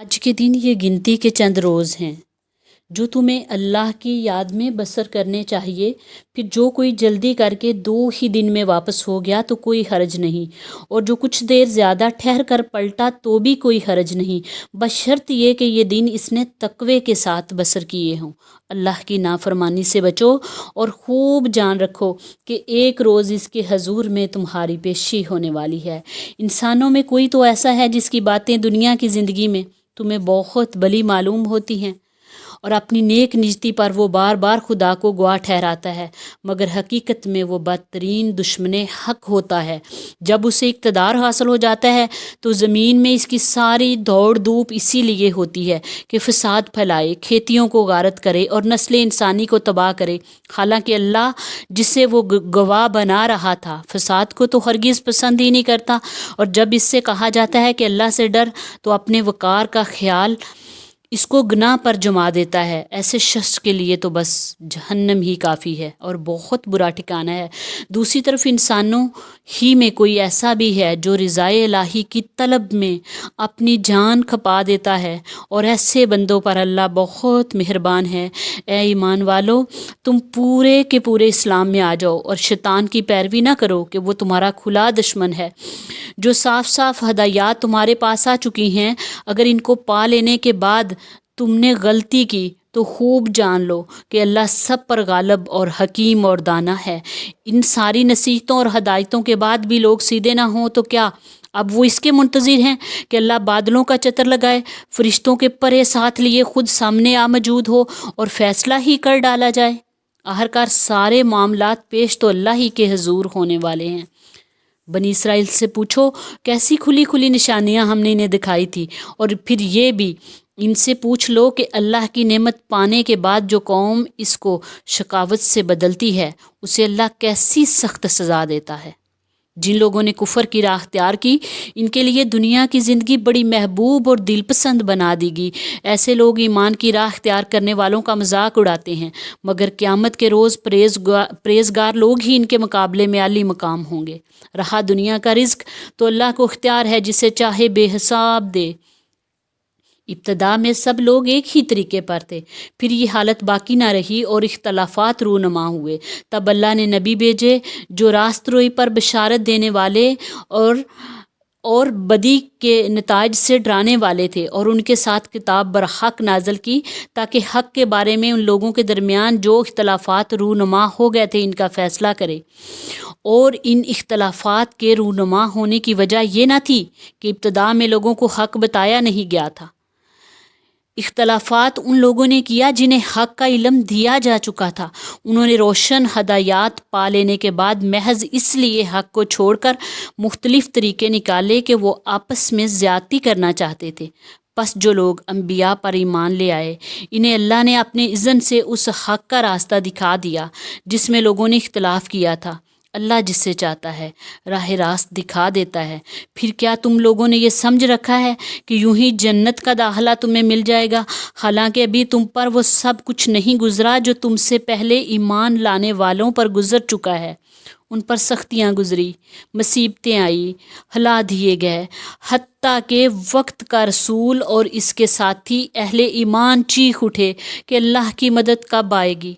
آج کے دن یہ گنتی کے چند روز ہیں جو تمہیں اللہ کی یاد میں بسر کرنے چاہیے۔ پھر جو کوئی جلدی کر کے 2 ہی دن میں واپس ہو گیا تو کوئی حرج نہیں، اور جو کچھ دیر زیادہ ٹھہر کر پلٹا تو بھی کوئی حرج نہیں، بشرط یہ کہ یہ دن اس نے تقوی کے ساتھ بسر کیے ہوں۔ اللہ کی نافرمانی سے بچو اور خوب جان رکھو کہ ایک روز اس کے حضور میں تمہاری پیشی ہونے والی ہے۔ انسانوں میں کوئی تو ایسا ہے جس کی باتیں دنیا کی زندگی میں تمہیں بہت بلی معلوم ہوتی ہیں، اور اپنی نیک نیتی پر وہ بار بار خدا کو گواہ ٹھہراتا ہے، مگر حقیقت میں وہ بدترین دشمن حق ہوتا ہے۔ جب اسے اقتدار حاصل ہو جاتا ہے تو زمین میں اس کی ساری دوڑ دھوپ اسی لیے ہوتی ہے کہ فساد پھیلائے، کھیتیوں کو غارت کرے اور نسل انسانی کو تباہ کرے، حالانکہ اللہ جسے وہ گواہ بنا رہا تھا فساد کو تو ہرگز پسند ہی نہیں کرتا۔ اور جب اس سے کہا جاتا ہے کہ اللہ سے ڈر تو اپنے وقار کا خیال اس کو گناہ پر جما دیتا ہے۔ ایسے شخص کے لیے تو بس جہنم ہی کافی ہے اور بہت برا ٹھکانہ ہے۔ دوسری طرف انسانوں ہی میں کوئی ایسا بھی ہے جو رضائے الہی کی طلب میں اپنی جان کھپا دیتا ہے، اور ایسے بندوں پر اللہ بہت مہربان ہے۔ اے ایمان والو، تم پورے کے پورے اسلام میں آ جاؤ اور شیطان کی پیروی نہ کرو کہ وہ تمہارا کھلا دشمن ہے۔ جو صاف صاف ہدایات تمہارے پاس آ چکی ہیں، اگر ان کو پا لینے کے بعد تم نے غلطی کی تو خوب جان لو کہ اللہ سب پر غالب اور حکیم اور دانا ہے۔ ان ساری نصیحتوں اور ہدایتوں کے بعد بھی لوگ سیدھے نہ ہوں تو کیا اب وہ اس کے منتظر ہیں کہ اللہ بادلوں کا چتر لگائے، فرشتوں کے پرے ساتھ لیے خود سامنے موجود ہو اور فیصلہ ہی کر ڈالا جائے؟ آخرکار سارے معاملات پیش تو اللہ ہی کے حضور ہونے والے ہیں۔ بنی اسرائیل سے پوچھو کیسی کھلی کھلی نشانیاں ہم نے انہیں دکھائی تھی، اور پھر یہ بھی ان سے پوچھ لو کہ اللہ کی نعمت پانے کے بعد جو قوم اس کو شقاوت سے بدلتی ہے اسے اللہ کیسی سخت سزا دیتا ہے۔ جن لوگوں نے کفر کی راہ اختیار کی ان کے لیے دنیا کی زندگی بڑی محبوب اور دل پسند بنا دی گئی۔ ایسے لوگ ایمان کی راہ اختیار کرنے والوں کا مذاق اڑاتے ہیں، مگر قیامت کے روز پرہیزگار لوگ ہی ان کے مقابلے میں عالی مقام ہوں گے۔ رہا دنیا کا رزق تو اللہ کو اختیار ہے، جسے چاہے بے حساب دے۔ ابتدا میں سب لوگ ایک ہی طریقے پر تھے، پھر یہ حالت باقی نہ رہی اور اختلافات رونما ہوئے۔ تب اللہ نے نبی بھیجے جو راست روی پر بشارت دینے والے اور بدی کے نتائج سے ڈرانے والے تھے، اور ان کے ساتھ کتاب برحق نازل کی تاکہ حق کے بارے میں ان لوگوں کے درمیان جو اختلافات رونما ہو گئے تھے ان کا فیصلہ کرے۔ اور ان اختلافات کے رونما ہونے کی وجہ یہ نہ تھی کہ ابتدا میں لوگوں کو حق بتایا نہیں گیا تھا۔ اختلافات ان لوگوں نے کیا جنہیں حق کا علم دیا جا چکا تھا۔ انہوں نے روشن ہدایات پا لینے کے بعد محض اس لیے حق کو چھوڑ کر مختلف طریقے نکالے کہ وہ آپس میں زیادتی کرنا چاہتے تھے۔ پس جو لوگ انبیاء پر ایمان لے آئے انہیں اللہ نے اپنے اذن سے اس حق کا راستہ دکھا دیا جس میں لوگوں نے اختلاف کیا تھا۔ اللہ جس سے چاہتا ہے راہ راست دکھا دیتا ہے۔ پھر کیا تم لوگوں نے یہ سمجھ رکھا ہے کہ یوں ہی جنت کا داخلہ تمہیں مل جائے گا، حالانکہ ابھی تم پر وہ سب کچھ نہیں گزرا جو تم سے پہلے ایمان لانے والوں پر گزر چکا ہے۔ ان پر سختیاں گزری، مصیبتیں آئی، ہلا دیے گئے، حتیٰ کہ وقت کا رسول اور اس کے ساتھی اہل ایمان چیخ اٹھے کہ اللہ کی مدد کب آئے گی۔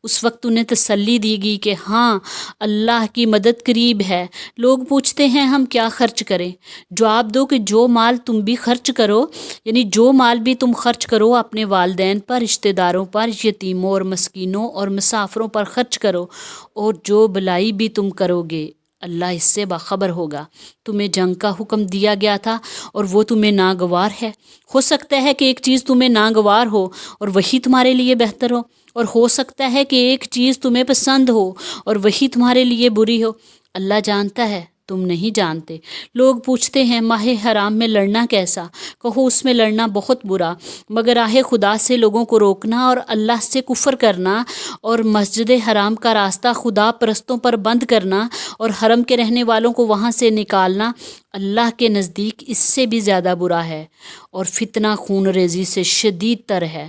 اس وقت انہیں تسلی دی گئی کہ ہاں اللہ کی مدد قریب ہے۔ لوگ پوچھتے ہیں ہم کیا خرچ کریں؟ جواب دو کہ جو مال تم بھی خرچ کرو، یعنی جو مال بھی تم خرچ کرو اپنے والدین پر، رشتہ داروں پر، یتیموں اور مسکینوں اور مسافروں پر خرچ کرو، اور جو بلائی بھی تم کرو گے اللہ اس سے باخبر ہوگا۔ تمہیں جنگ کا حکم دیا گیا تھا اور وہ تمہیں ناگوار ہے۔ ہو سکتا ہے کہ ایک چیز تمہیں ناگوار ہو اور وہی تمہارے لیے بہتر ہو، اور ہو سکتا ہے کہ ایک چیز تمہیں پسند ہو اور وہی تمہارے لیے بری ہو۔ اللہ جانتا ہے، تم نہیں جانتے۔ لوگ پوچھتے ہیں ماہ حرام میں لڑنا کیسا؟ کہو اس میں لڑنا بہت برا، مگر راہ خدا سے لوگوں کو روکنا اور اللہ سے کفر کرنا اور مسجد حرام کا راستہ خدا پرستوں پر بند کرنا اور حرم کے رہنے والوں کو وہاں سے نکالنا اللہ کے نزدیک اس سے بھی زیادہ برا ہے، اور فتنہ خون ریزی سے شدید تر ہے،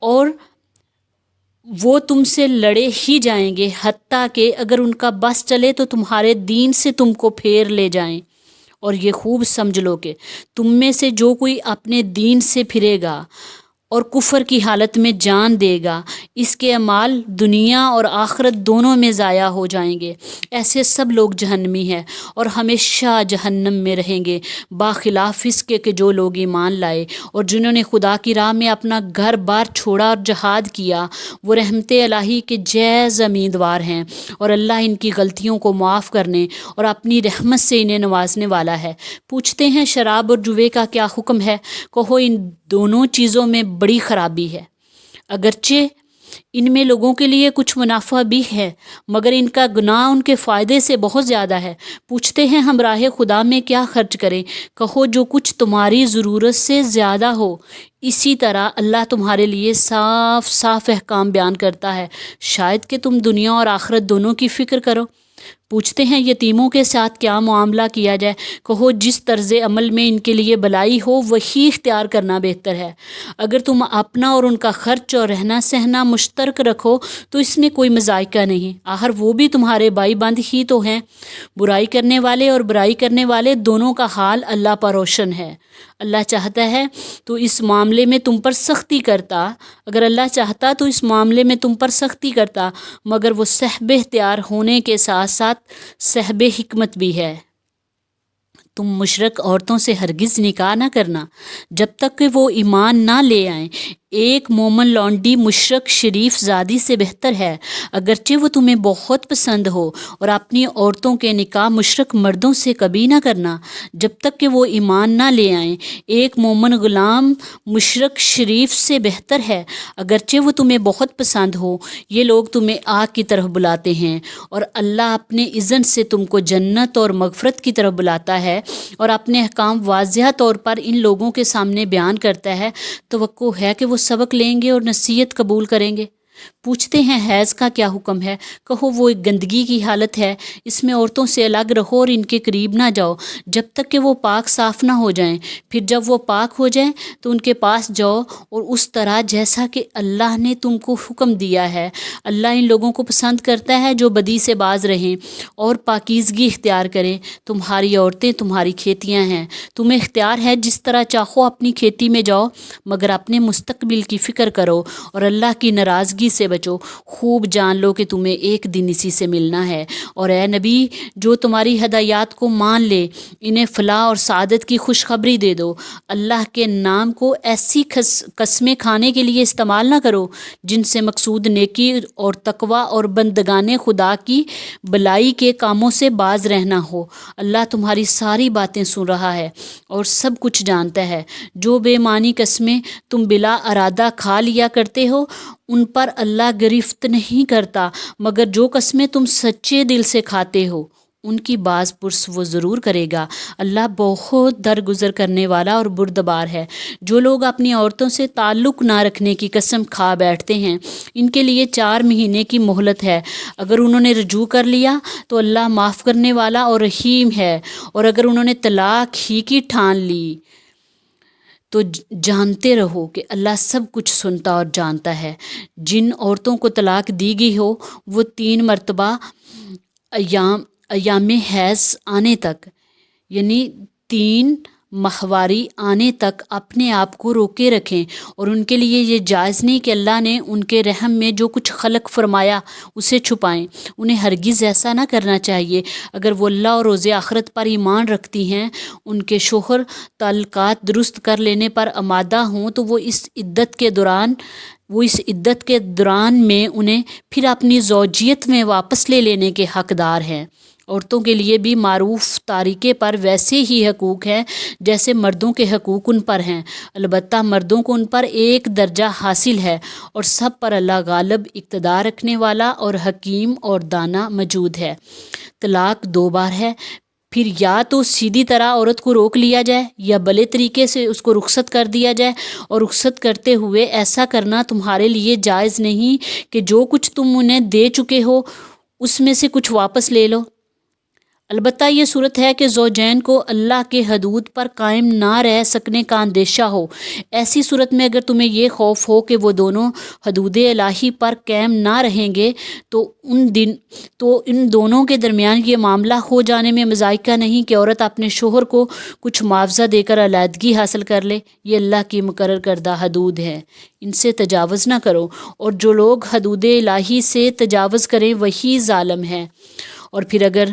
اور وہ تم سے لڑے ہی جائیں گے، حتیٰ کہ اگر ان کا بس چلے تو تمہارے دین سے تم کو پھیر لے جائیں، اور یہ خوب سمجھ لو کہ تم میں سے جو کوئی اپنے دین سے پھرے گا اور کفر کی حالت میں جان دے گا، اس کے اعمال دنیا اور آخرت دونوں میں ضائع ہو جائیں گے۔ ایسے سب لوگ جہنمی ہیں اور ہمیشہ جہنم میں رہیں گے، باخلاف اس کے کہ جو لوگ ایمان لائے اور جنہوں نے خدا کی راہ میں اپنا گھر بار چھوڑا اور جہاد کیا، وہ رحمت الہی کے جیز امیدوار ہیں، اور اللہ ان کی غلطیوں کو معاف کرنے اور اپنی رحمت سے انہیں نوازنے والا ہے۔ پوچھتے ہیں شراب اور جوے کا کیا حکم ہے؟ کہو ان دونوں چیزوں میں بڑی خرابی ہے، اگرچہ ان میں لوگوں کے لیے کچھ منافع بھی ہے، مگر ان کا گناہ ان کے فائدے سے بہت زیادہ ہے۔ پوچھتے ہیں ہم راہ خدا میں کیا خرچ کریں؟ کہو جو کچھ تمہاری ضرورت سے زیادہ ہو۔ اسی طرح اللہ تمہارے لیے صاف صاف احکام بیان کرتا ہے، شاید کہ تم دنیا اور آخرت دونوں کی فکر کرو۔ پوچھتے ہیں یتیموں کے ساتھ کیا معاملہ کیا جائے؟ کہو جس طرز عمل میں ان کے لیے بھلائی ہو وہی اختیار کرنا بہتر ہے۔ اگر تم اپنا اور ان کا خرچ اور رہنا سہنا مشترک رکھو تو اس میں کوئی مذائقہ نہیں، آخر وہ بھی تمہارے بھائی بند ہی تو ہیں۔ برائی کرنے والے اور برائی کرنے والے دونوں کا حال اللہ پر روشن ہے۔ اللہ چاہتا ہے تو اس معاملے میں تم پر سختی کرتا، اگر اللہ چاہتا تو اس معاملے میں تم پر سختی کرتا، مگر وہ صاحب اختیار ہونے کے ساتھ ساتھ صاحب حکمت بھی ہے۔ تم مشرک عورتوں سے ہرگز نکاح نہ کرنا جب تک کہ وہ ایمان نہ لے آئیں۔ ایک مومن لونڈی مشرک شریف زادی سے بہتر ہے، اگرچہ وہ تمہیں بہت پسند ہو، اور اپنی عورتوں کے نکاح مشرک مردوں سے کبھی نہ کرنا جب تک کہ وہ ایمان نہ لے آئیں۔ ایک مومن غلام مشرک شریف سے بہتر ہے، اگرچہ وہ تمہیں بہت پسند ہو۔ یہ لوگ تمہیں آگ کی طرف بلاتے ہیں، اور اللہ اپنے اذن سے تم کو جنت اور مغفرت کی طرف بلاتا ہے، اور اپنے احکام واضح طور پر ان لوگوں کے سامنے بیان کرتا ہے۔ توقع ہے کہ وہ سبق لیں گے اور نصیحت قبول کریں گے۔ پوچھتے ہیں حیض کا کیا حکم ہے؟ کہو وہ ایک گندگی کی حالت ہے، اس میں عورتوں سے الگ رہو اور ان کے قریب نہ جاؤ جب تک کہ وہ پاک صاف نہ ہو جائیں، پھر جب وہ پاک ہو جائیں تو ان کے پاس جاؤ، اور اس طرح جیسا کہ اللہ نے تم کو حکم دیا ہے۔ اللہ ان لوگوں کو پسند کرتا ہے جو بدی سے باز رہیں اور پاکیزگی اختیار کریں۔ تمہاری عورتیں تمہاری کھیتیاں ہیں، تمہیں اختیار ہے جس طرح چاہو اپنی کھیتی میں جاؤ، مگر اپنے مستقبل کی فکر کرو اور اللہ کی ناراضگی سے بچو۔ خوب جان لو کہ تمہیں ایک دن اسی سے ملنا ہے، اور اے نبی جو تمہاری ہدایات کو مان لے انہیں فلاح اور سعادت کی خوشخبری دے دو۔ اللہ کے نام کو ایسی قسمیں کھانے کے لیے استعمال نہ کرو جن سے مقصود نیکی اور تقوی اور بندگان خدا کی بلائی کے کاموں سے باز رہنا ہو۔ اللہ تمہاری ساری باتیں سن رہا ہے اور سب کچھ جانتا ہے۔ جو بے معنی قسمیں تم بلا ارادہ کھا لیا کرتے ہو ان پر اللہ گرفت نہیں کرتا، مگر جو قسمیں تم سچے دل سے کھاتے ہو ان کی باز پرس وہ ضرور کرے گا۔ اللہ بہت درگزر کرنے والا اور بردبار ہے۔ جو لوگ اپنی عورتوں سے تعلق نہ رکھنے کی قسم کھا بیٹھتے ہیں ان کے لیے 4 مہینے کی مہلت ہے۔ اگر انہوں نے رجوع کر لیا تو اللہ معاف کرنے والا اور رحیم ہے، اور اگر انہوں نے طلاق ہی کی ٹھان لی تو جانتے رہو کہ اللہ سب کچھ سنتا اور جانتا ہے۔ جن عورتوں کو طلاق دی گئی ہو وہ 3 مرتبہ ایام حیض آنے تک، یعنی 3 ماہواری آنے تک اپنے آپ کو روکے رکھیں، اور ان کے لیے یہ جائز نہیں کہ اللہ نے ان کے رحم میں جو کچھ خلق فرمایا اسے چھپائیں۔ انہیں ہرگز ایسا نہ کرنا چاہیے۔ اگر وہ اللہ اور روز آخرت پر ایمان رکھتی ہیں، ان کے شوہر تعلقات درست کر لینے پر آمادہ ہوں تو وہ اس عدت کے دوران میں انہیں پھر اپنی زوجیت میں واپس لے لینے کے حقدار ہیں۔ عورتوں کے لیے بھی معروف طریقے پر ویسے ہی حقوق ہیں جیسے مردوں کے حقوق ان پر ہیں، البتہ مردوں کو ان پر ایک درجہ حاصل ہے، اور سب پر اللہ غالب، اقتدار رکھنے والا اور حکیم اور دانا موجود ہے۔ طلاق 2 بار ہے، پھر یا تو سیدھی طرح عورت کو روک لیا جائے یا بھلے طریقے سے اس کو رخصت کر دیا جائے، اور رخصت کرتے ہوئے ایسا کرنا تمہارے لیے جائز نہیں کہ جو کچھ تم انہیں دے چکے ہو اس میں سے کچھ واپس لے لو۔ البتہ یہ صورت ہے کہ زوجین کو اللہ کے حدود پر قائم نہ رہ سکنے کا اندیشہ ہو۔ ایسی صورت میں اگر تمہیں یہ خوف ہو کہ وہ دونوں حدود الہی پر قائم نہ رہیں گے تو ان دونوں کے درمیان یہ معاملہ ہو جانے میں مذائقہ نہیں کہ عورت اپنے شوہر کو کچھ معاوضہ دے کر علیحدگی حاصل کر لے۔ یہ اللہ کی مقرر کردہ حدود ہے، ان سے تجاوز نہ کرو، اور جو لوگ حدود الہی سے تجاوز کریں وہی ظالم ہے۔ اور پھر اگر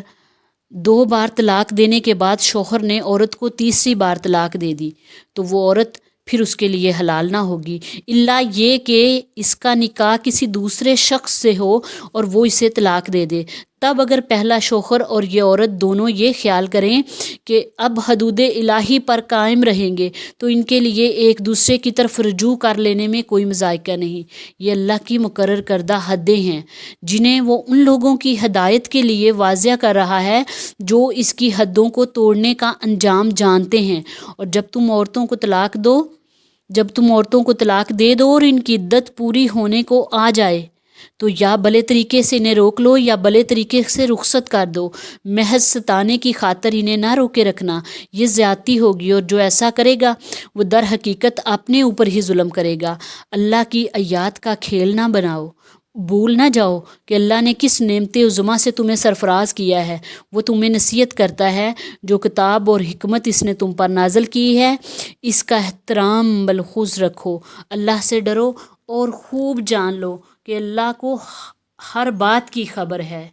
2 بار طلاق دینے کے بعد شوہر نے عورت کو تیسری بار طلاق دے دی تو وہ عورت پھر اس کے لیے حلال نہ ہوگی، الا یہ کہ اس کا نکاح کسی دوسرے شخص سے ہو اور وہ اسے طلاق دے دے۔ تب اگر پہلا شوہر اور یہ عورت دونوں یہ خیال کریں کہ اب حدود الہی پر قائم رہیں گے تو ان کے لیے ایک دوسرے کی طرف رجوع کر لینے میں کوئی مذائقہ نہیں۔ یہ اللہ کی مقرر کردہ حدیں ہیں جنہیں وہ ان لوگوں کی ہدایت کے لیے واضح کر رہا ہے جو اس کی حدوں کو توڑنے کا انجام جانتے ہیں۔ اور جب تم عورتوں کو طلاق دے دو اور ان کی عدت پوری ہونے کو آ جائے تو یا بھلے طریقے سے انہیں روک لو یا بھلے طریقے سے رخصت کر دو، محض ستانے کی خاطر انہیں نہ روکے رکھنا، یہ زیادتی ہوگی، اور جو ایسا کرے گا وہ در حقیقت اپنے اوپر ہی ظلم کرے گا۔ اللہ کی آیات کا کھیل نہ بناؤ، بھول نہ جاؤ کہ اللہ نے کس نعمت عظمیٰ سے تمہیں سرفراز کیا ہے۔ وہ تمہیں نصیحت کرتا ہے جو کتاب اور حکمت اس نے تم پر نازل کی ہے، اس کا احترام ملحوظ رکھو، اللہ سے ڈرو اور خوب جان لو کہ اللہ کو ہر بات کی خبر ہے۔